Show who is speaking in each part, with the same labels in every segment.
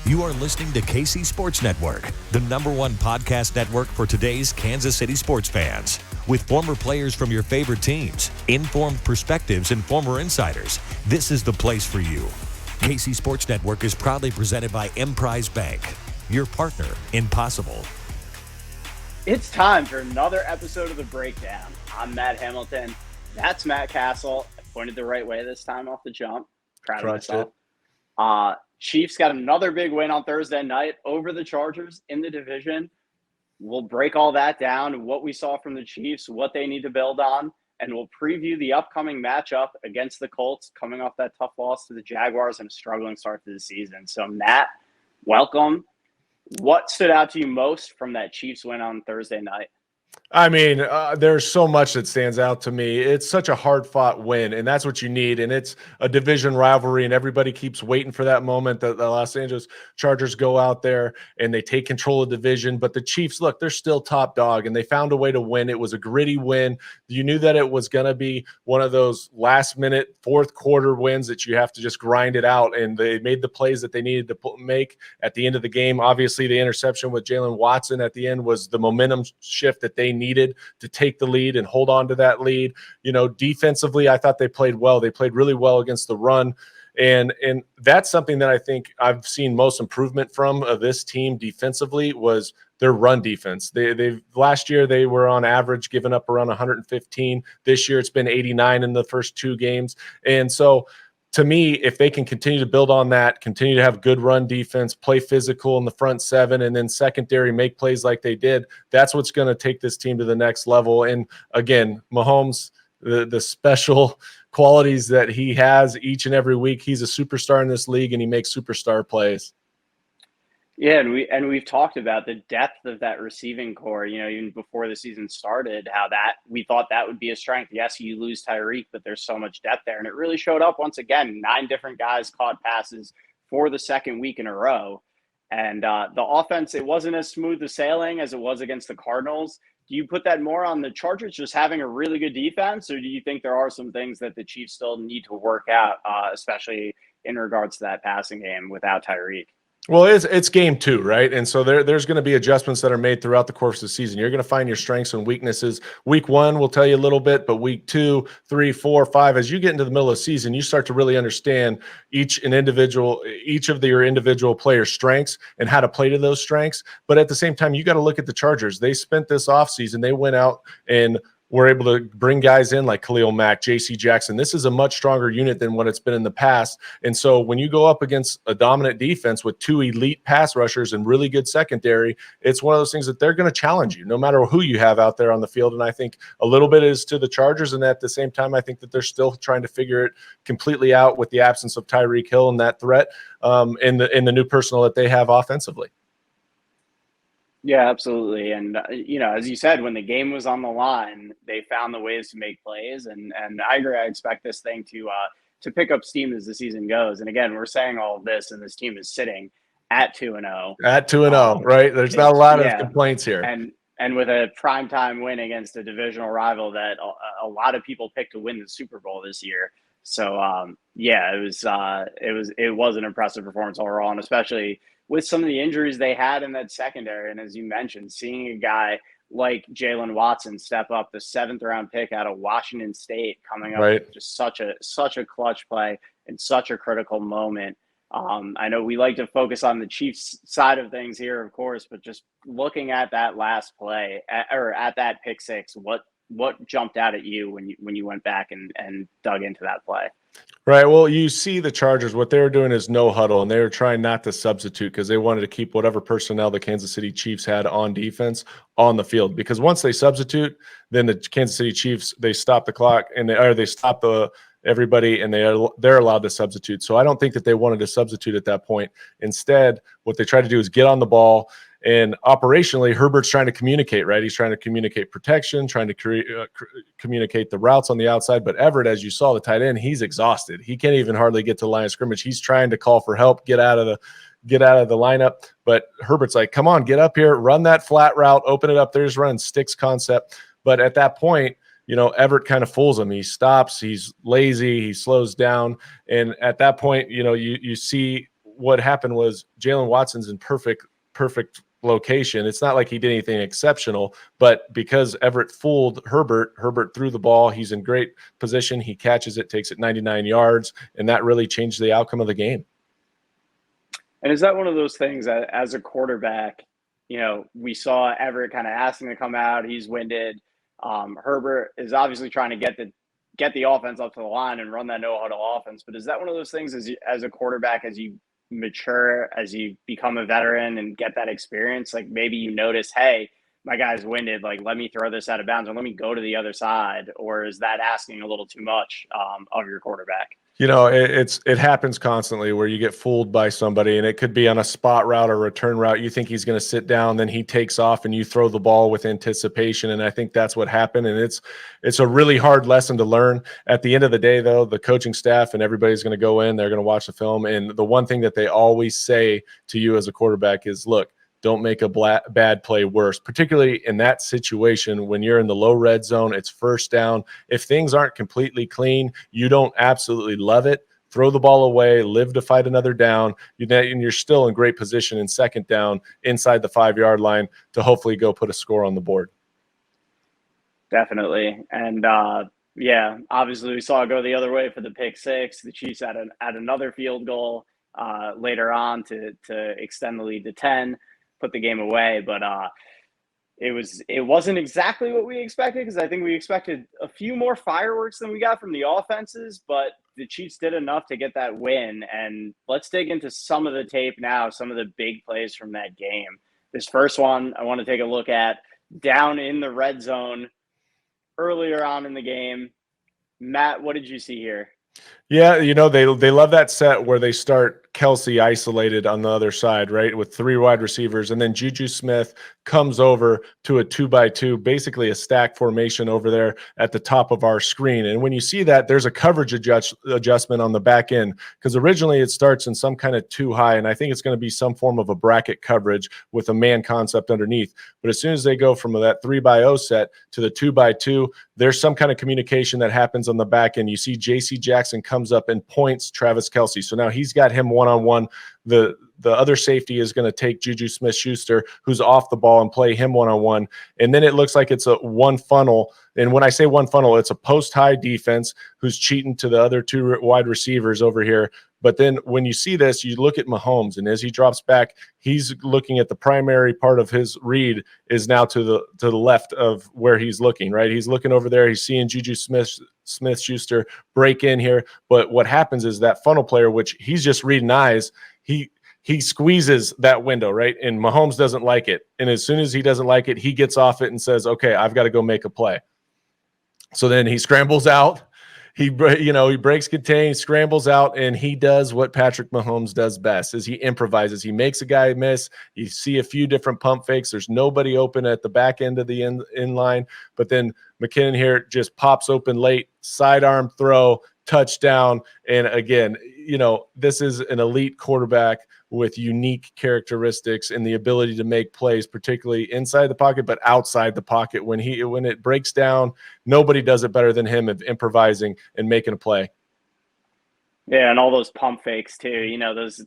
Speaker 1: You are listening to KC Sports Network, the #1 podcast network for today's Kansas City sports fans. With former players from your favorite teams, informed perspectives, and former insiders, this is the place for you. KC Sports Network is proudly presented by Emprise Bank, your partner in possible.
Speaker 2: It's time for another episode of The Breakdown. I'm Matt Hamilton. That's Matt Cassel. I pointed the right way this time off the jump. Proud of myself. Chiefs got another big win on Thursday night over the Chargers in the division. We'll break all that down, what we saw from the Chiefs, what they need to build on, and we'll preview the upcoming matchup against the Colts coming off that tough loss to the Jaguars and a struggling start to the season. So, Matt, welcome. What stood out to you most from that Chiefs win on Thursday night?
Speaker 3: I mean, there's so much that stands out to me. It's such a hard-fought win, and that's what you need. And it's a division rivalry, and everybody keeps waiting for that moment that the Los Angeles Chargers go out there and they take control of the division. But the Chiefs, look, they're still top dog, and they found a way to win. It was a gritty win. You knew that it was going to be one of those last-minute, fourth-quarter wins that you have to just grind it out, and they made the plays that they needed to make at the end of the game. Obviously, the interception with Jalen Watson at the end was the momentum shift that they needed to take the lead and hold on to that lead. You know, defensively, I thought they played well. They played really well against the run. And that's something that I think I've seen most improvement from this team defensively was their run defense. They last year they were on average giving up around 115. This year it's been 89 in the first two games. And so to me, if they can continue to build on that, continue to have good run defense, play physical in the front seven, and then secondary make plays like they did, that's what's going to take this team to the next level. And again, Mahomes, the special qualities that he has each and every week, he's a superstar in this league, and he makes superstar plays.
Speaker 2: Yeah, and we've talked about the depth of that receiving core, you know, even before the season started, how that we thought that would be a strength. Yes, you lose Tyreek, but there's so much depth there. And it really showed up once again. 9 different guys caught passes for the second week in a row. And the offense, it wasn't as smooth as sailing as it was against the Cardinals. Do you put that more on the Chargers just having a really good defense, or do you think there are some things that the Chiefs still need to work out, especially in regards to that passing game without Tyreek?
Speaker 3: Well, it's game 2, right? And so there's going to be adjustments that are made throughout the course of the season. You're going to find your strengths and weaknesses. Week 1 will tell you a little bit, but week 2, 3, 4, 5, as you get into the middle of the season, you start to really understand each of your individual players' strengths and how to play to those strengths. But at the same time, you got to look at the Chargers. They spent this offseason, they went out and we're able to bring guys in like Khalil Mack, J.C. Jackson. This is a much stronger unit than what it's been in the past. And so when you go up against a dominant defense with 2 elite pass rushers and really good secondary, it's one of those things that they're going to challenge you no matter who you have out there on the field. And I think a little bit is to the Chargers. And at the same time, I think that they're still trying to figure it completely out with the absence of Tyreek Hill and that threat in the new personnel that they have offensively.
Speaker 2: Yeah, absolutely. And, you know, as you said, when the game was on the line, they found the ways to make plays. And I agree. I expect this thing to pick up steam as the season goes. And again, we're saying all of this, and this team is sitting at 2-0.
Speaker 3: At 2-0, right? There's not a lot of complaints here.
Speaker 2: And with a primetime win against a divisional rival that a lot of people picked to win the Super Bowl this year. So, yeah, it was an impressive performance overall, and especially with some of the injuries they had in that secondary. And as you mentioned, seeing a guy like Jalen Watson step up, the 7th round pick out of Washington State, coming up with just such a clutch play and such a critical moment. I know we like to focus on the Chiefs side of things here, of course, but just looking at that last play at that pick six, what jumped out at you when you went back and dug into that play?
Speaker 3: Right. Well, you see the Chargers, what they were doing is no huddle, and they were trying not to substitute because they wanted to keep whatever personnel the Kansas City Chiefs had on defense on the field. Because once they substitute, then the Kansas City Chiefs, they stop the clock and they stop everybody, and they're allowed to substitute. So I don't think that they wanted to substitute at that point. Instead, what they try to do is get on the ball. And operationally, Herbert's trying to communicate, right? He's trying to communicate protection, trying to communicate the routes on the outside. But Everett, as you saw, the tight end, he's exhausted. He can't even hardly get to the line of scrimmage. He's trying to call for help, get out of the lineup. But Herbert's like, come on, get up here, run that flat route, open it up. There's running sticks concept. But at that point, you know, Everett kind of fools him. He stops, he's lazy, he slows down. And at that point, you know, you see what happened was Jalen Watson's in perfect location. It's not like he did anything exceptional, but because Everett fooled Herbert threw the ball. He's in great position. He catches it, takes it 99 yards, and that really changed the outcome of the game.
Speaker 2: And is that one of those things that as a quarterback, we saw Everett kind of asking to come out. He's winded. Herbert is obviously trying to get the offense up to the line and run that no-huddle offense. But is that one of those things as a quarterback, as you mature, as you become a veteran and get that experience, like maybe you notice, hey, my guy's winded, like let me throw this out of bounds or let me go to the other side? Or is that asking a little too much of your quarterback?
Speaker 3: It happens constantly where you get fooled by somebody, and it could be on a spot route or return route. You think he's going to sit down, then he takes off, and you throw the ball with anticipation. And I think that's what happened. And it's a really hard lesson to learn. At the end of the day, though, the coaching staff and everybody's going to go in, they're going to watch the film. And the one thing that they always say to you as a quarterback is, look, don't make a bad play worse, particularly in that situation when you're in the low red zone. It's first down. If things aren't completely clean, you don't absolutely love it, throw the ball away, live to fight another down, and you're still in great position in second down inside the 5-yard line to hopefully go put a score on the board.
Speaker 2: Definitely. And obviously we saw it go the other way for the pick six. The Chiefs had another field goal later on to extend the lead to 10. Put the game away, but it wasn't exactly what we expected, because I think we expected a few more fireworks than we got from the offenses, but the Chiefs did enough to get that win. And let's dig into some of the tape now, some of the big plays from that game. This first one I want to take a look at down in the red zone earlier on in the game. Matt, what did you see here?
Speaker 3: Yeah, they love that set where they start Kelsey isolated on the other side, right, with 3 wide receivers, and then Juju Smith comes over to a 2x2, basically a stack formation over there at the top of our screen. And when you see that, there's a coverage adjustment on the back end, because originally it starts in some kind of 2 high, and I think it's going to be some form of a bracket coverage with a man concept underneath. But as soon as they go from that 3x0 set to the 2x2, there's some kind of communication that happens on the back end. You see J.C. Jackson comes up and points Travis Kelce. So now he's got him one-on-one. The other safety is going to take Juju Smith-Schuster, who's off the ball, and play him one-on-one. And then it looks like it's a one funnel. And when I say one funnel, it's a post-high defense who's cheating to the other 2 wide receivers over here. But then when you see this, you look at Mahomes, and as he drops back, he's looking at the primary part of his read is now to the left of where he's looking, right? He's looking over there. He's seeing Juju Smith-Schuster break in here. But what happens is that funnel player, which he's just reading eyes, he squeezes that window, right? And Mahomes doesn't like it. And as soon as he doesn't like it, he gets off it and says, okay, I've got to go make a play. So then he scrambles out. He breaks contain, scrambles out, and he does what Patrick Mahomes does best, is he improvises. He makes a guy miss. You see a few different pump fakes. There's nobody open at the back end of the in line, but then McKinnon here just pops open late, sidearm throw, touchdown. And again, this is an elite quarterback with unique characteristics and the ability to make plays, particularly inside the pocket, but outside the pocket. When it breaks down, nobody does it better than him of improvising and making a play.
Speaker 2: Yeah, and all those pump fakes too.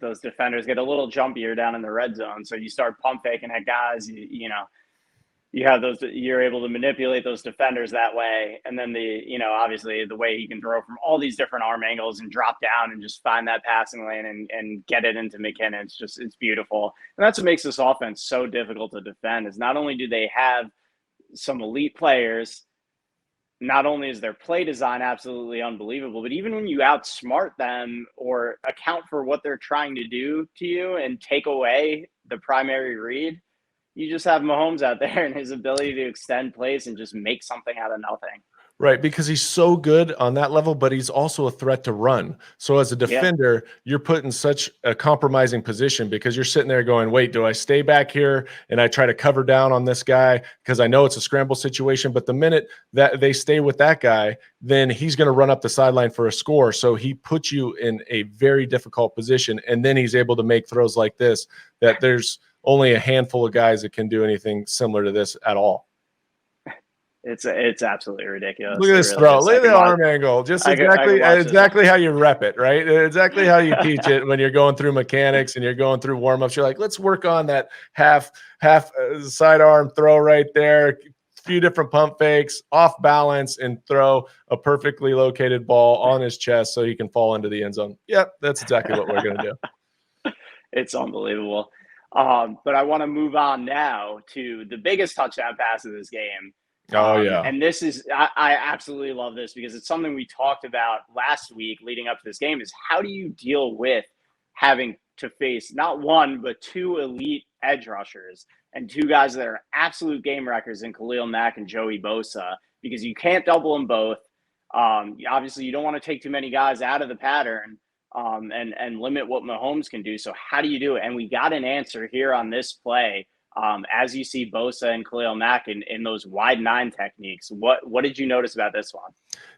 Speaker 2: Those defenders get a little jumpier down in the red zone. So you start pump faking at guys, you have those, you're able to manipulate those defenders that way. And then obviously the way he can throw from all these different arm angles and drop down and just find that passing lane and get it into McKinnon. It's beautiful. And that's what makes this offense so difficult to defend, is not only do they have some elite players, not only is their play design absolutely unbelievable, but even when you outsmart them or account for what they're trying to do to you and take away the primary read, you just have Mahomes out there and his ability to extend plays and just make something out of nothing.
Speaker 3: Right, because he's so good on that level, but he's also a threat to run. So as a defender, you're put in such a compromising position, because you're sitting there going, wait, do I stay back here and I try to cover down on this guy because I know it's a scramble situation? But the minute that they stay with that guy, then he's going to run up the sideline for a score. So he puts you in a very difficult position, and then he's able to make throws like this, that there's only a handful of guys that can do anything similar to this at all.
Speaker 2: It's absolutely ridiculous.
Speaker 3: Look at
Speaker 2: It
Speaker 3: this
Speaker 2: really
Speaker 3: throw.
Speaker 2: is.
Speaker 3: Look at the arm angle. Just
Speaker 2: I could watch this.
Speaker 3: exactly how you rep it, right? Exactly how you teach it when you're going through mechanics and you're going through warm-ups. You're like, let's work on that half sidearm throw right there. A few different pump fakes, off balance, and throw a perfectly located ball on his chest so he can fall into the end zone. Yep, that's exactly what we're going to do.
Speaker 2: It's unbelievable. But I want to move on now to the biggest touchdown pass of this game.
Speaker 3: Oh, yeah.
Speaker 2: And this is, I absolutely love this because it's something we talked about last week leading up to this game is how do you deal with having to face not one, but two elite edge rushers and two guys that are absolute game wreckers in Khalil Mack and Joey Bosa, because you can't double them both. Obviously, you don't want to take too many guys out of the pattern and limit what Mahomes can do. So how do you do it? And we got an answer here on this play. As you see Bosa and Khalil Mack in those wide nine techniques, what did you notice about this one?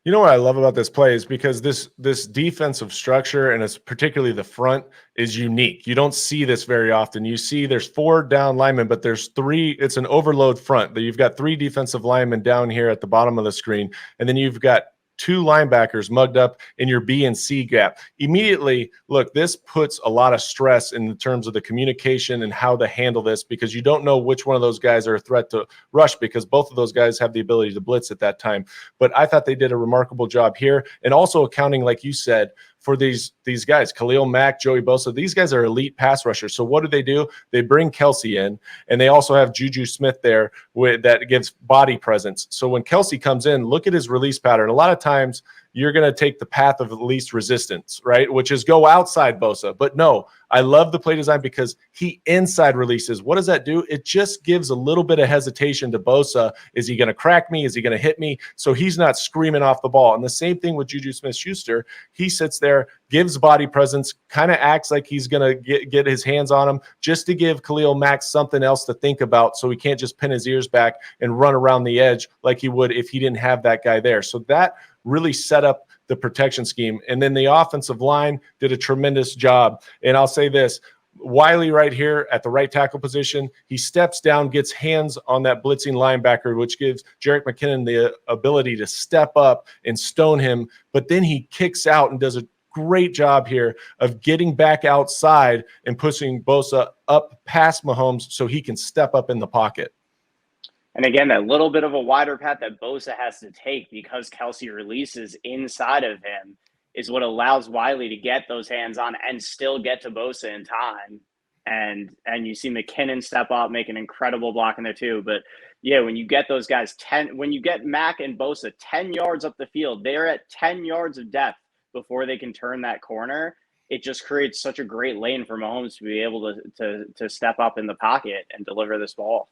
Speaker 3: You know what I love about this play is because this defensive structure, and it's particularly the front, is unique. You don't see this very often. You see there's 4 down linemen, but there's 3. It's an overload front. You've got 3 defensive linemen down here at the bottom of the screen, and then you've got 2 linebackers mugged up in your B and C gap. Immediately, look, this puts a lot of stress in terms of the communication and how to handle this, because you don't know which one of those guys are a threat to rush, because both of those guys have the ability to blitz at that time. But I thought they did a remarkable job here, and also accounting, like you said, for these guys, Khalil Mack, Joey Bosa. These guys are elite pass rushers. So what do? They bring Kelsey in, and they also have Juju Smith there that gives body presence. So when Kelsey comes in, look at his release pattern. A lot of times you're going to take the path of least resistance, right? Which is go outside Bosa. But no, I love the play design because he inside releases. What does that do? It just gives a little bit of hesitation to Bosa. Is he going to crack me? Is he going to hit me? So he's not screaming off the ball. And the same thing with Juju Smith-Schuster. He sits there, gives body presence, kind of acts like he's going to get his hands on him, just to give Khalil Mack something else to think about, so he can't just pin his ears back and run around the edge like he would if he didn't have that guy there. So that really set up the protection scheme. And then the offensive line did a tremendous job. And I'll say this, Wiley right here at the right tackle position, he steps down, gets hands on that blitzing linebacker, which gives Jerick McKinnon the ability to step up and stone him. But then he kicks out and does a great job here of getting back outside and pushing Bosa up past Mahomes so he can step up in the pocket.
Speaker 2: And again, that little bit of a wider path that Bosa has to take because Kelsey releases inside of him is what allows Wiley to get those hands on and still get to Bosa in time. And you see McKinnon step up, make an incredible block in there too. But yeah, when you get those guys when you get Mack and Bosa 10 yards up the field, they're at 10 yards of depth before they can turn that corner. It just creates such a great lane for Mahomes to be able to step up in the pocket and deliver this ball.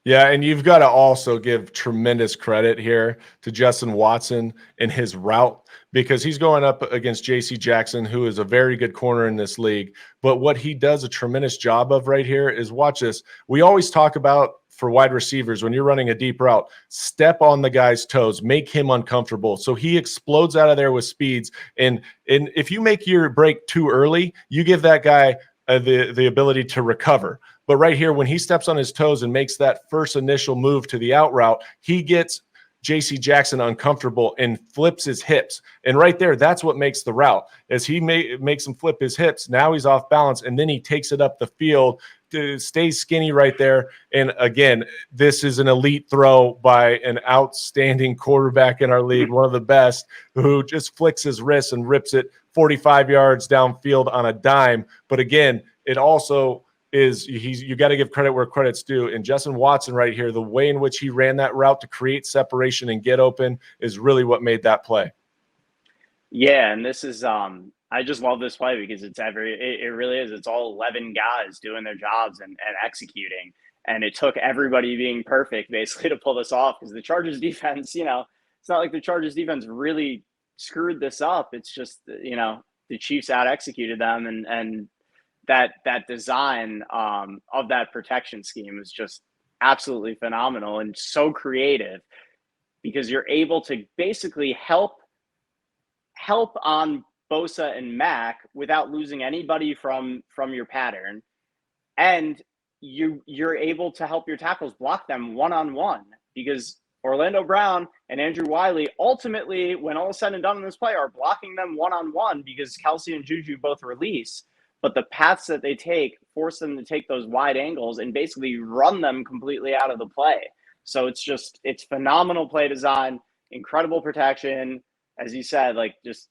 Speaker 3: Yeah, and you've got to also give tremendous credit here to Justin Watson and his route, because he's going up against J.C. Jackson, who is a very good corner in this league. But what he does a tremendous job of right here is, watch this. We always talk about, for wide receivers, when you're running a deep route, step on the guy's toes, make him uncomfortable. So he explodes out of there with speeds. And if you make your break too early, you give that guy the ability to recover. But right here, when he steps on his toes and makes that first initial move to the out route, he gets J.C. Jackson uncomfortable and flips his hips. And right there, that's what makes the route. As he makes him flip his hips, now he's off balance, and then he takes it up the field to stay skinny right there. And again, this is an elite throw by an outstanding quarterback in our league, one of the best, who just flicks his wrist and rips it 45 yards downfield on a dime. But again, it also is you got to give credit where credit's due. And Justin Watson right here, the way in which he ran that route to create separation and get open is really what made that play.
Speaker 2: Yeah, and this is I just love this play because it really is. It's all 11 guys doing their jobs and executing. And it took everybody being perfect basically to pull this off, because the Chargers defense, it's not like the Chargers defense really screwed this up. It's just, the Chiefs out executed them, and that design of that protection scheme is just absolutely phenomenal and so creative, because you're able to basically help on Bosa and Mack without losing anybody from your pattern, and you're able to help your tackles block them one-on-one, because Orlando Brown and Andrew Wiley ultimately, when all is said and done in this play, are blocking them one-on-one because Kelsey and Juju both release. But the paths that they take force them to take those wide angles and basically run them completely out of the play. So it's phenomenal play design, incredible protection. As you said, like just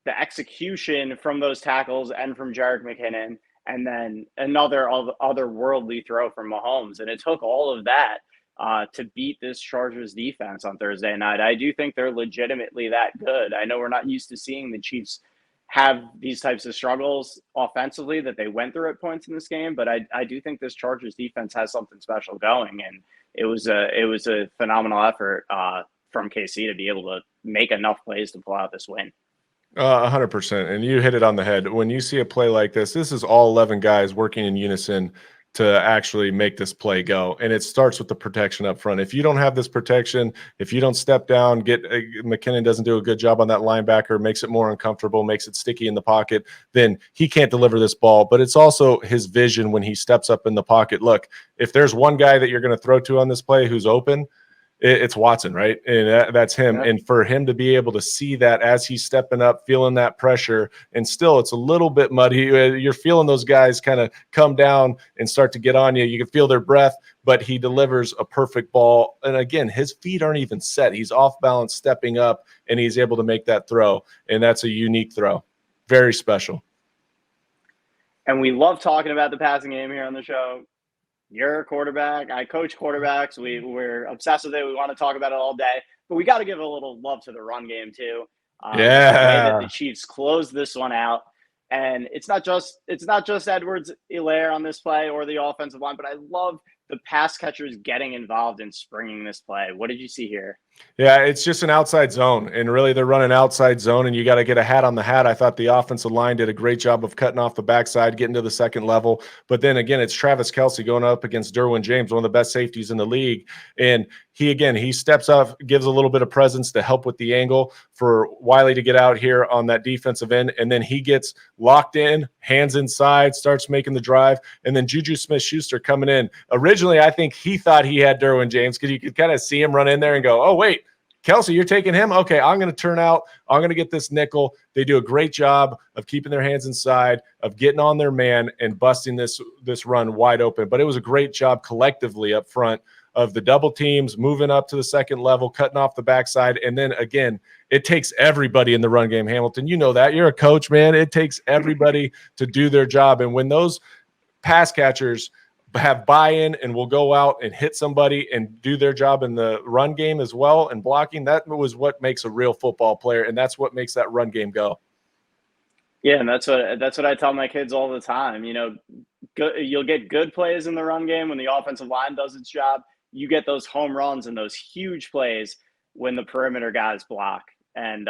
Speaker 2: the execution from those tackles and from Jerick McKinnon, and then another otherworldly throw from Mahomes. And it took all of that to beat this Chargers defense on Thursday night. I do think they're legitimately that good. I know we're not used to seeing the Chiefs have these types of struggles offensively that they went through at points in this game, but I do think this Chargers defense has something special going, and it was a phenomenal effort from KC to be able to make enough plays to pull out this win.
Speaker 3: 100%. And you hit it on the head. When you see a play like this is all 11 guys working in unison to actually make this play go. And it starts with the protection up front. If you don't have this protection, if you don't step down, McKinnon doesn't do a good job on that linebacker, makes it more uncomfortable, makes it sticky in the pocket, then he can't deliver this ball. But it's also his vision when he steps up in the pocket. Look, if there's one guy that you're going to throw to on this play who's open, it's Watson, right? And that's him. Yeah. And for him to be able to see that as he's stepping up, feeling that pressure, and still it's a little bit muddy. You're feeling those guys kind of come down and start to get on you. You can feel their breath, but he delivers a perfect ball. And again, his feet aren't even set. He's off balance, stepping up, and he's able to make that throw. And that's a unique throw. Very special.
Speaker 2: And we love talking about the passing game here on the show. You're a quarterback. I coach quarterbacks. We're obsessed with it. We want to talk about it all day. But we got to give a little love to the run game too. The way that the Chiefs closed this one out. And it's not just Edwards-Helaire on this play or the offensive line, but I love the pass catchers getting involved in springing this play. What did you see here?
Speaker 3: Yeah, it's just an outside zone, and really they're running outside zone, and you got to get a hat on the hat. I thought the offensive line did a great job of cutting off the backside, getting to the second level. But then again, it's Travis Kelce going up against Derwin James, one of the best safeties in the league. And he steps up, gives a little bit of presence to help with the angle for Wiley to get out here on that defensive end. And then he gets locked in, hands inside, starts making the drive. And then Juju Smith-Schuster coming in. Originally, I think he thought he had Derwin James because you could kind of see him run in there and go, oh, wait, Kelce, you're taking him? Okay, I'm going to turn out. I'm going to get this nickel. They do a great job of keeping their hands inside, of getting on their man and busting this run wide open. But it was a great job collectively up front of the double teams, moving up to the second level, cutting off the backside. And then, again, it takes everybody in the run game, Hamilton. You know that. You're a coach, man. It takes everybody to do their job. And when those pass catchers have buy-in and will go out and hit somebody and do their job in the run game as well and blocking, that was what makes a real football player, and that's what makes that run game go.
Speaker 2: Yeah, and that's what I tell my kids all the time. You know, you'll get good plays in the run game when the offensive line does its job. You get those home runs and those huge plays when the perimeter guys block. And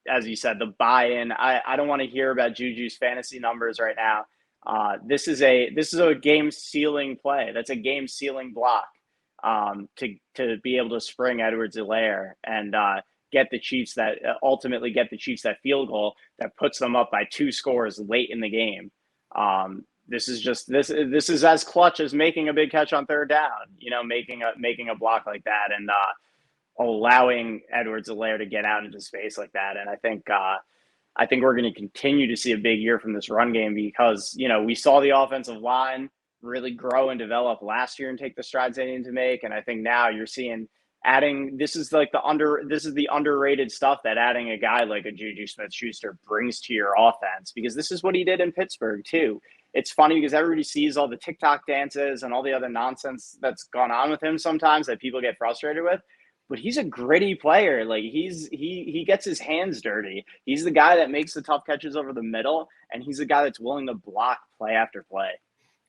Speaker 2: as you said, the buy-in. I don't want to hear about Juju's fantasy numbers right now. This is a game-sealing play. That's a game-sealing block to be able to spring Edwards-Helaire and get the Chiefs that field goal that puts them up by 2 scores late in the game. This is as clutch as making a big catch on third down. You know, making a block like that and allowing Edwards-Helaire to get out into space like that. And I think we're going to continue to see a big year from this run game because, you know, we saw the offensive line really grow and develop last year and take the strides they need to make. And I think now you're seeing this is the underrated stuff that adding a guy like a Juju Smith-Schuster brings to your offense, because this is what he did in Pittsburgh too. It's funny because everybody sees all the TikTok dances and all the other nonsense that's gone on with him sometimes that people get frustrated with. But he's a gritty player. Like he gets his hands dirty. He's the guy that makes the tough catches over the middle, and he's the guy that's willing to block play after play.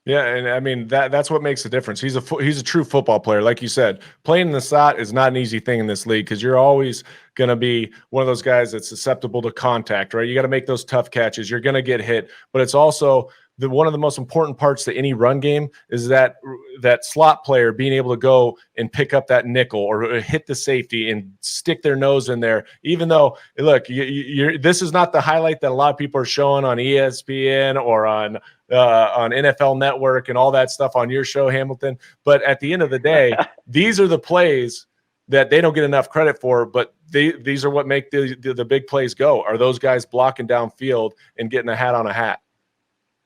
Speaker 3: Yeah, and I mean that's what makes the difference. He's a true football player, like you said. Playing in the slot is not an easy thing in this league because you're always going to be one of those guys that's susceptible to contact, right? You got to make those tough catches. You're going to get hit, but it's also one of the most important parts to any run game is that slot player being able to go and pick up that nickel or hit the safety and stick their nose in there. Even though, look, this is not the highlight that a lot of people are showing on ESPN or on NFL Network and all that stuff on your show, Hamilton. But at the end of the day, these are the plays that they don't get enough credit for, but these are what make the big plays go, are those guys blocking downfield and getting a hat on a hat.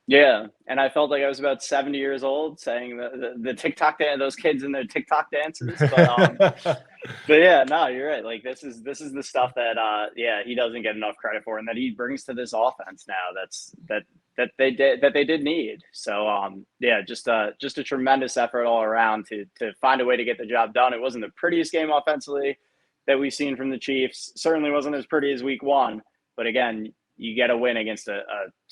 Speaker 2: Yeah, and I felt like I was about 70 years old saying the TikTok dance, those kids and their TikTok dances. But yeah, no, you're right. Like this is the stuff that he doesn't get enough credit for, and that he brings to this offense now. That they did need. So just a tremendous effort all around to find a way to get the job done. It wasn't the prettiest game offensively that we've seen from the Chiefs. Certainly wasn't as pretty as week one, but again, you get a win against a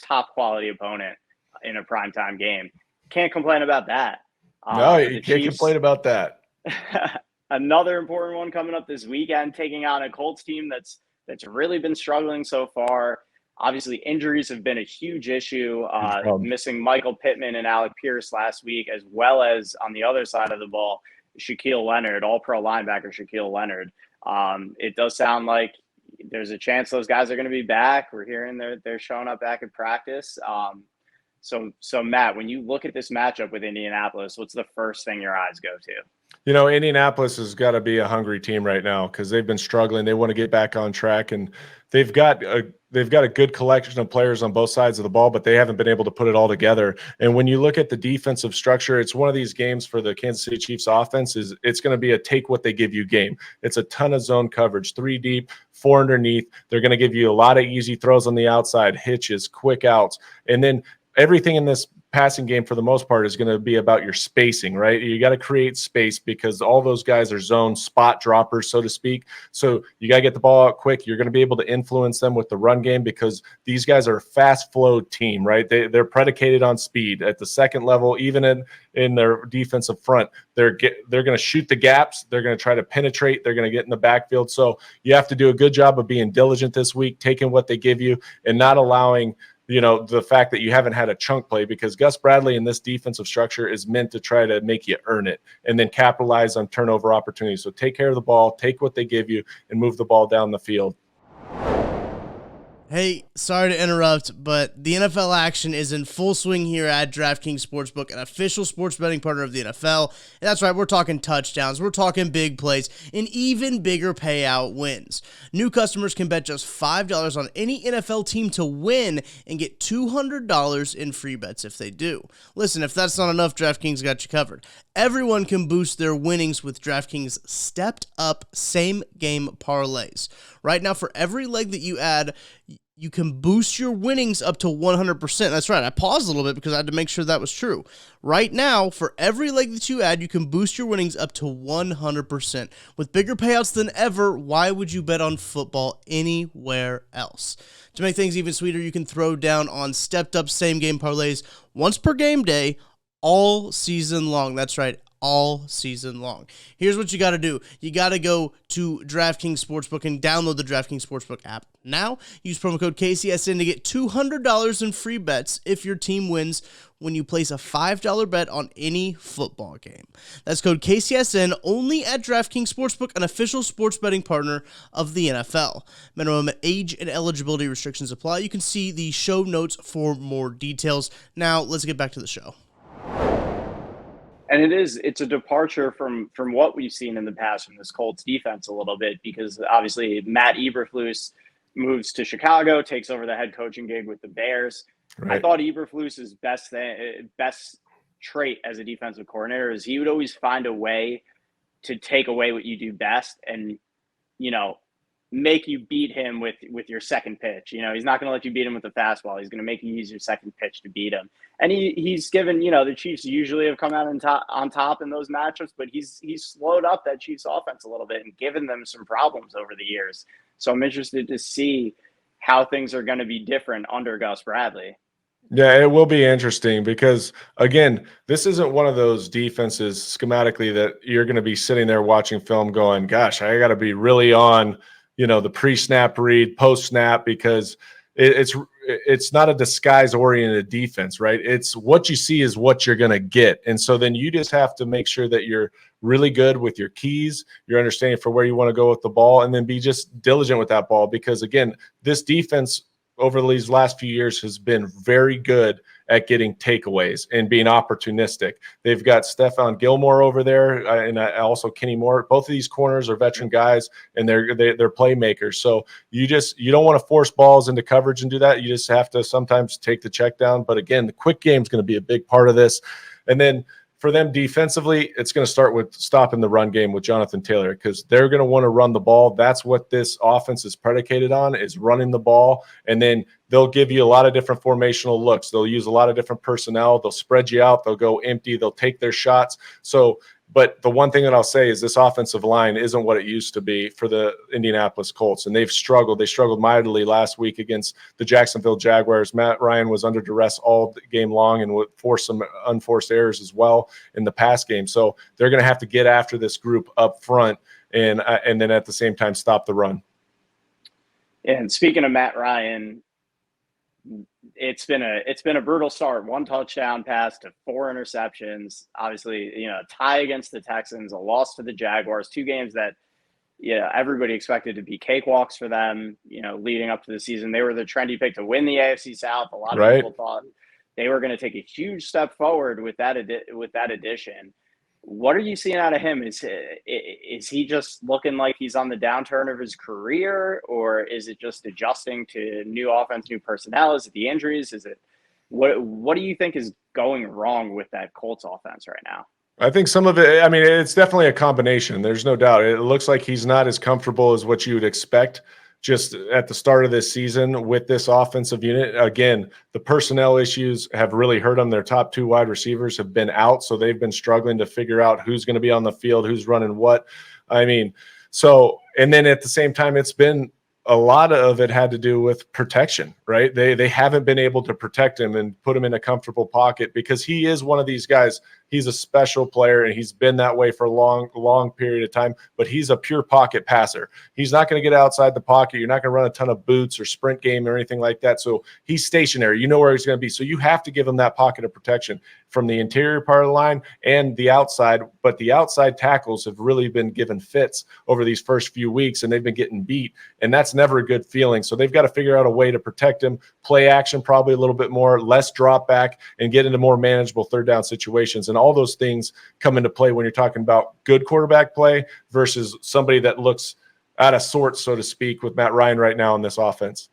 Speaker 2: top quality opponent in a primetime game. Can't complain about that.
Speaker 3: No, you can't complain about that.
Speaker 2: Another important one coming up this weekend, taking on a Colts team that's really been struggling so far. Obviously, injuries have been a huge issue. Missing Michael Pittman and Alec Pierce last week, as well as on the other side of the ball, Shaquille Leonard, all-pro linebacker Shaquille Leonard. It does sound like there's a chance those guys are going to be back. We're hearing they're showing up back at practice. So Matt, when you look at this matchup with Indianapolis, what's the first thing your eyes go to?
Speaker 3: You know, Indianapolis has got to be a hungry team right now because they've been struggling. They want to get back on track, and they've got a good collection of players on both sides of the ball, but they haven't been able to put it all together. And when you look at the defensive structure, it's one of these games for the Kansas City Chiefs offense it's going to be a take what they give you game. It's a ton of zone coverage, 3 deep, 4 underneath. They're going to give you a lot of easy throws on the outside, hitches, quick outs, and then everything in this passing game for the most part is going to be about your spacing, right? You got to create space because all those guys are zone spot droppers, so to speak. So you got to get the ball out quick. You're going to be able to influence them with the run game because these guys are a fast flow team, right? They're predicated on speed at the second level, even in their defensive front. They're going to shoot the gaps. They're going to try to penetrate. They're going to get in the backfield. So you have to do a good job of being diligent this week, taking what they give you and not allowing the fact that you haven't had a chunk play, because Gus Bradley in this defensive structure is meant to try to make you earn it and then capitalize on turnover opportunities. So take care of the ball, take what they give you, and move the ball down the field.
Speaker 4: Hey, sorry to interrupt, but the NFL action is in full swing here at DraftKings Sportsbook, an official sports betting partner of the NFL. And that's right, we're talking touchdowns, we're talking big plays, and even bigger payout wins. New customers can bet just $5 on any NFL team to win and get $200 in free bets if they do. Listen, if that's not enough, DraftKings got you covered. Everyone can boost their winnings with DraftKings stepped-up same-game parlays. Right now, for every leg that you add, you can boost your winnings up to 100%. That's right. I paused a little bit because I had to make sure that was true. Right now, for every leg that you add, you can boost your winnings up to 100%. With bigger payouts than ever, why would you bet on football anywhere else? To make things even sweeter, you can throw down on stepped-up same-game parlays once per game day, all season long. That's right, all season long. Here's what you got to do. You got to go to DraftKings Sportsbook and download the DraftKings Sportsbook app. Now, use promo code KCSN to get $200 in free bets if your team wins when you place a $5 bet on any football game. That's code KCSN only at DraftKings Sportsbook, an official sports betting partner of the NFL. Minimum age and eligibility restrictions apply. You can see the show notes for more details. Now, let's get back to the show.
Speaker 2: And it's a departure from what we've seen in the past from this Colts defense a little bit, because obviously Matt Eberflus moves to Chicago, takes over the head coaching gig with the Bears. Right. I thought Eberflus's best trait as a defensive coordinator is he would always find a way to take away what you do best and, make you beat him with your second pitch. He's not going to let you beat him with the fastball. He's going to make you use your second pitch to beat him. And he's given, the Chiefs usually have come out on top in those matchups, but he's slowed up that Chiefs offense a little bit and given them some problems over the years. So I'm interested to see how things are going to be different under Gus Bradley.
Speaker 3: Yeah, it will be interesting because, again, this isn't one of those defenses schematically that you're going to be sitting there watching film going, gosh, I got to be really on the pre-snap read, post-snap, because it's not a disguise-oriented defense, right? It's what you see is what you're going to get. And so then you just have to make sure that you're really good with your keys, your understanding for where you want to go with the ball, and then be just diligent with that ball because, again, this defense over these last few years has been very good at getting takeaways and being opportunistic. They've got Stephon Gilmore over there, and also Kenny Moore. Both of these corners are veteran guys, and they're playmakers. So you don't want to force balls into coverage and do that. You just have to sometimes take the check down. But again, the quick game is going to be a big part of this. And then for them defensively, it's going to start with stopping the run game with Jonathan Taylor, because they're going to want to run the ball. That's what this offense is predicated on, is running the ball. And then they'll give you a lot of different formational looks. They'll use a lot of different personnel. They'll spread you out. They'll go empty. They'll take their shots. But the one thing that I'll say is this offensive line isn't what it used to be for the Indianapolis Colts, and they've struggled. They struggled mightily last week against the Jacksonville Jaguars. Matt Ryan was under duress all game long and would force some unforced errors as well in the pass game. So they're going to have to get after this group up front and then at the same time stop the run.
Speaker 2: And speaking of Matt Ryan, it's been a brutal start. 1 touchdown pass to 4 interceptions. Obviously, a tie against the Texans, a loss to the Jaguars, 2 games that everybody expected to be cakewalks for them. Leading up to the season, they were the trendy pick to win the AFC South. A lot of people thought they were going to take a huge step forward with that addition. What are you seeing out of him? Is he just looking like he's on the downturn of his career, or is it just adjusting to new offense, new personnel? Is it the injuries? Is it what do you think is going wrong with that Colts offense right now?
Speaker 3: I think some of it, it's definitely a combination. There's no doubt. It looks like he's not as comfortable as what you would expect just at the start of this season with this offensive unit. Again, the personnel issues have really hurt them. Their top 2 wide receivers have been out, so they've been struggling to figure out who's going to be on the field, who's running what. And then at the same time, it's been a lot of it had to do with protection, right? They haven't been able to protect him and put him in a comfortable pocket, because he is one of these guys. He's a special player, and he's been that way for a long period of time, but he's a pure pocket passer. He's not going to get outside the pocket. You're not going to run a ton of boots or sprint game or anything like that. So he's stationary. You know where he's going to be. So you have to give him that pocket of protection from the interior part of the line and the outside. But the outside tackles have really been given fits over these first few weeks, and they've been getting beat, and that's never a good feeling. So they've got to figure out a way to protect him, play action probably a little bit more, less drop back, and get into more manageable third down situations. And all those things come into play when you're talking about good quarterback play versus somebody that looks out of sorts, so to speak, with Matt Ryan right now in this offense.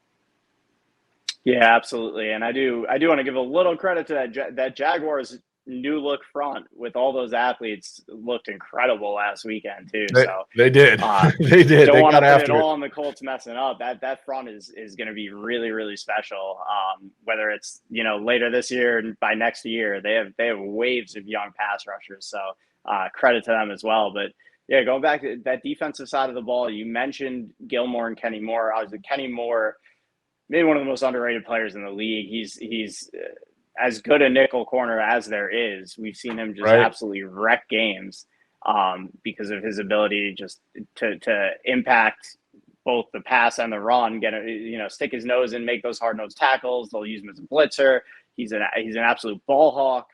Speaker 2: Yeah, absolutely. And I do want to give a little credit to that Jaguars new look front with all those athletes looked incredible last weekend too.
Speaker 3: They did. They did.
Speaker 2: Don't
Speaker 3: they
Speaker 2: want to
Speaker 3: got
Speaker 2: put it
Speaker 3: after
Speaker 2: all on the Colts messing up. That front is going to be really, really special. Whether it's later this year and by next year, they have waves of young pass rushers. So credit to them as well. But yeah, going back to that defensive side of the ball, you mentioned Gilmore and Kenny Moore. Obviously, Kenny Moore, maybe one of the most underrated players in the league. He's as good a nickel corner as there is. We've seen him just absolutely wreck games because of his ability just to impact both the pass and the run, stick his nose in, make those hard-nosed tackles. They'll use him as a blitzer. He's an absolute ball hawk.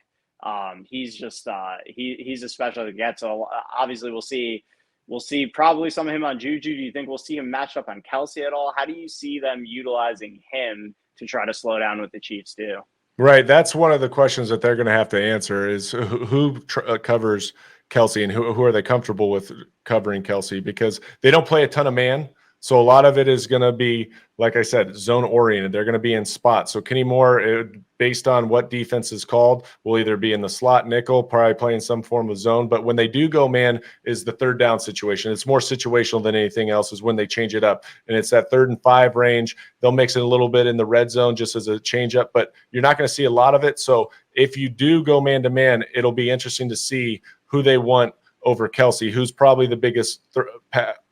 Speaker 2: He's just he's a special to get. So obviously we'll see probably some of him on Juju. Do you think we'll see him matched up on Kelsey at all? How do you see them utilizing him to try to slow down what the Chiefs do?
Speaker 3: Right. That's one of the questions that they're going to have to answer is who covers Kelsey, and who are they comfortable with covering Kelsey, because they don't play a ton of man. So a lot of it is going to be, like I said, zone oriented. They're going to be in spots. So Kenny Moore, based on what defense is called, will either be in the slot nickel, probably playing some form of zone. But when they do go man, is the third down situation. It's more situational than anything else, is when they change it up. And it's that 3rd and 5 range. They'll mix it a little bit in the red zone just as a change up, but you're not going to see a lot of it. So if you do go man to man, it'll be interesting to see who they want over Kelsey, who's probably the biggest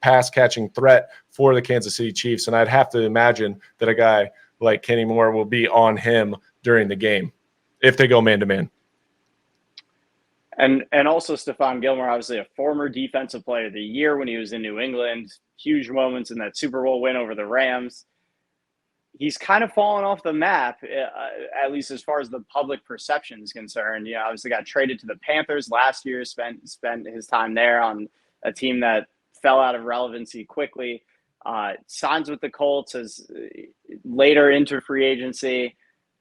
Speaker 3: pass catching threat for the Kansas City Chiefs. And I'd have to imagine that a guy like Kenny Moore will be on him during the game if they go man to man.
Speaker 2: And also Stephon Gilmore, obviously a former defensive player of the year when he was in New England, huge moments in that Super Bowl win over the Rams. He's kind of fallen off the map, at least as far as the public perception is concerned. Obviously got traded to the Panthers last year, spent his time there on a team that fell out of relevancy quickly. Signs with the Colts as later into free agency.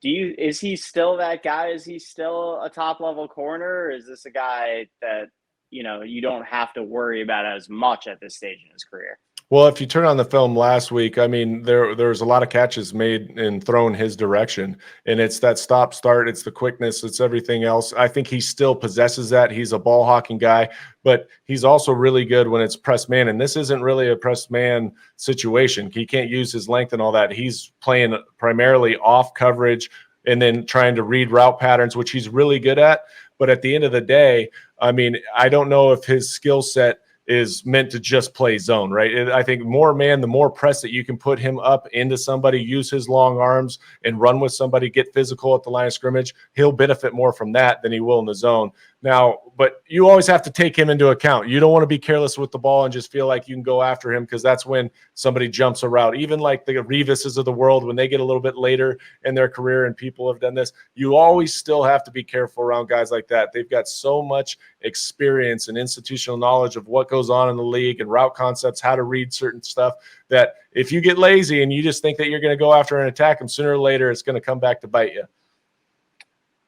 Speaker 2: Is he still that guy? Is he still a top level corner? Or is this a guy that, you don't have to worry about as much at this stage in his career?
Speaker 3: Well, if you turn on the film last week, I mean, there's a lot of catches made and thrown his direction, and it's that stop start, it's the quickness, it's everything else. I think he still possesses that. He's a ball hawking guy, but he's also really good when it's press man, and this isn't really a press man situation. He can't use his length and all that. He's playing primarily off coverage and then trying to read route patterns, which he's really good at. But at the end of the day, I mean, I don't know if his skill set is meant to just play zone, right? I think more man, the more press that you can put him up into somebody, use his long arms and run with somebody, get physical at the line of scrimmage, he'll benefit more from that than he will in the zone. Now, but you always have to take him into account. You don't want to be careless with the ball and just feel like you can go after him, because that's when somebody jumps a route. Even like the Revises of the world, when they get a little bit later in their career and people have done this, you always still have to be careful around guys like that. They've got so much experience and institutional knowledge of what goes on in the league and route concepts, how to read certain stuff, that if you get lazy and you just think that you're going to go after and attack him, sooner or later it's going to come back to bite you.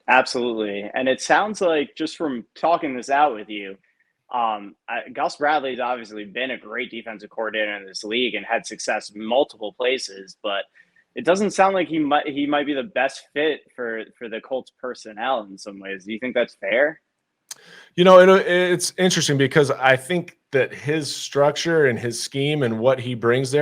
Speaker 2: Absolutely. And it sounds like, just from talking this out with you, Gus Bradley's obviously been a great defensive coordinator in this league and had success in multiple places, but it doesn't sound like he might be the best fit for the Colts personnel in some ways. Do you think that's fair?
Speaker 3: It's interesting, because I think that his structure and his scheme and what he brings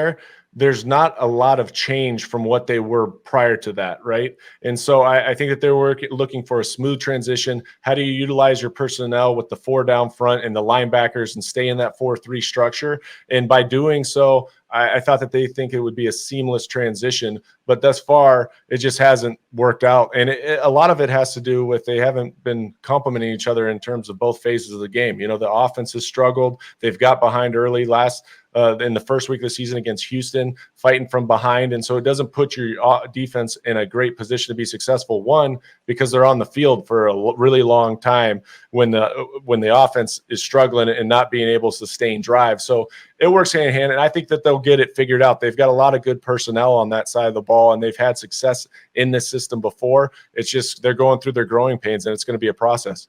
Speaker 3: there's not a lot of change from what they were prior to that, right? And so I think that they're looking for a smooth transition. How do you utilize your personnel with the 4 down front and the linebackers and stay in that 4-3 structure? And by doing so, I thought that they think it would be a seamless transition, but thus far it just hasn't worked out. And a lot of it has to do with they haven't been complementing each other in terms of both phases of the game. The offense has struggled. They've got behind early in the first week of the season against Houston, fighting from behind. And so it doesn't put your defense in a great position to be successful. One, because they're on the field for a really long time when the offense is struggling and not being able to sustain drive. So it works hand in hand, and I think that they'll get it figured out. They've got a lot of good personnel on that side of the ball, and they've had success in this system before. It's just they're going through their growing pains, and it's going to be a process.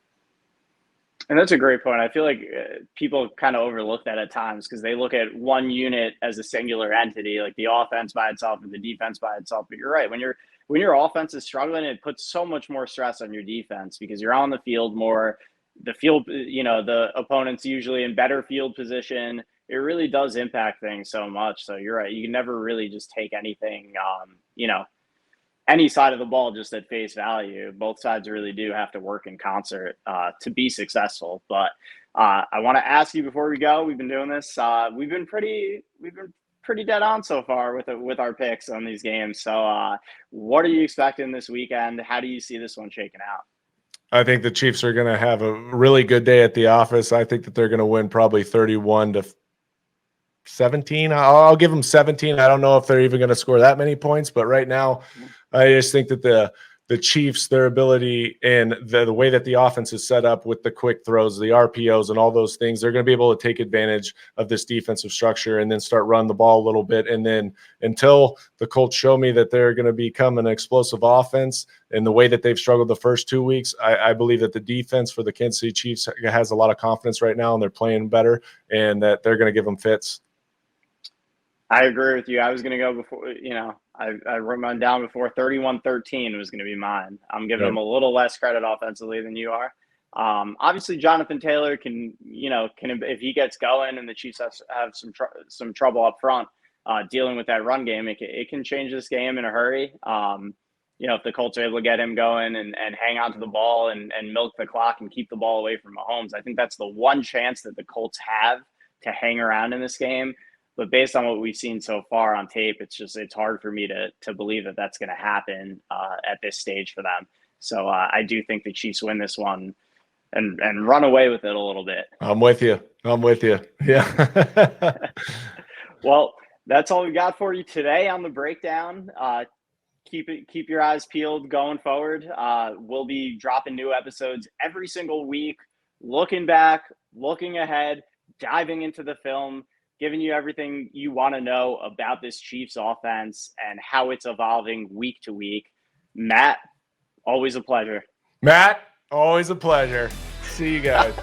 Speaker 2: And that's a great point. I feel like people kind of overlook that at times, because they look at one unit as a singular entity, like the offense by itself and the defense by itself. But you're right. When your offense is struggling, it puts so much more stress on your defense, because you're on the field more. The field, the opponent's usually in better field position. It really does impact things so much. So you're right. You can never really just take anything, any side of the ball just at face value. Both sides really do have to work in concert to be successful. But I want to ask you before we go. We've been doing this. We've been pretty dead on so far with our picks on these games. So what are you expecting this weekend? How do you see this one shaking out?
Speaker 3: I think the Chiefs are going to have a really good day at the office. I think that they're going to win probably 31-17. I'll give them 17. I don't know if they're even going to score that many points, but right now I just think that the Chiefs, their ability and the way that the offense is set up with the quick throws, the RPOs and all those things, they're going to be able to take advantage of this defensive structure and then start running the ball a little bit. And then until the Colts show me that they're going to become an explosive offense in the way that they've struggled the first 2 weeks, I believe that the defense for the Kansas City Chiefs has a lot of confidence right now, and they're playing better, and that they're going to give them fits.
Speaker 2: I agree with you. I was going to go before, I wrote mine down before. 31-13 was going to be mine. I'm giving them a little less credit offensively than you are. Obviously, Jonathan Taylor can if he gets going and the Chiefs have some trouble up front dealing with that run game, it can change this game in a hurry. If the Colts are able to get him going and hang on to the ball and milk the clock and keep the ball away from Mahomes, I think that's the one chance that the Colts have to hang around in this game. But based on what we've seen so far on tape, it's hard for me to believe that that's going to happen at this stage for them. So I do think the Chiefs win this one and run away with it a little bit.
Speaker 3: I'm with you. Yeah.
Speaker 2: Well, that's all we got for you today on the breakdown. Keep your eyes peeled going forward. We'll be dropping new episodes every single week, looking back, looking ahead, diving into the film, giving you everything you want to know about this Chiefs offense and how it's evolving week to week. Matt, always a pleasure.
Speaker 3: Matt, always a pleasure. See you guys.